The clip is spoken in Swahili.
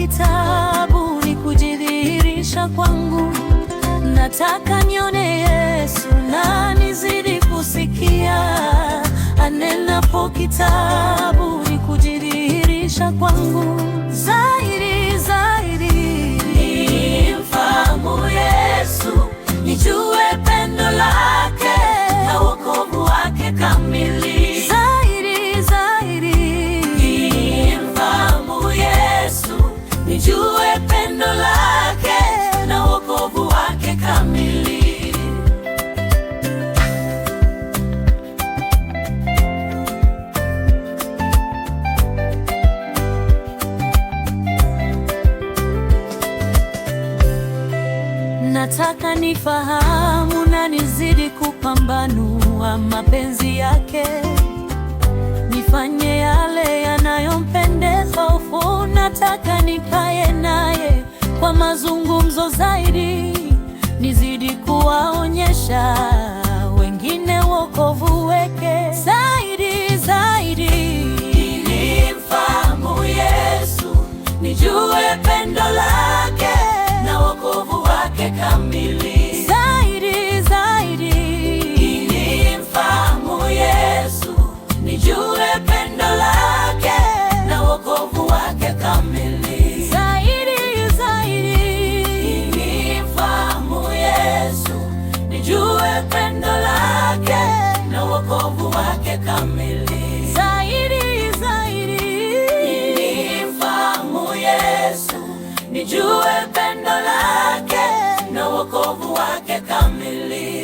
kitabu ni kujidhihirisha kwangu. Nataka nione Yesu na nizidi kusikia. Anenapo kitabu ni kujidhihirisha kwangu. Zaidi, zaidi nimfahamu Yesu, nijue pendo lake na wokovu wake kamili. Zaidi, zaidi nimfahamu Yesu, nijue pendo lake na wokovu wake kamili. Nataka nifahamu na nizidi kupambanua mapenzi yake, nifanye yale yanayompendeza. Nataka nikae naye kwa mazungumzo zaidi, nizidi kuwaonyesha wengine wokovu wake. Zaidi, zaidi nimfahamu Yesu, nijue pendo lake na wokovu wake kamili. Zaidi, zaidi nimfahamu Yesu, nijue pendo lake na wokovu wake kamili. Zaidi, zaidi nimfahamu Yesu, nijue pendo lake na wokovu wake kamili. Zaidi, zaidi nimfahamu Yesu, nijue pendo lake na wokovu wake kamili.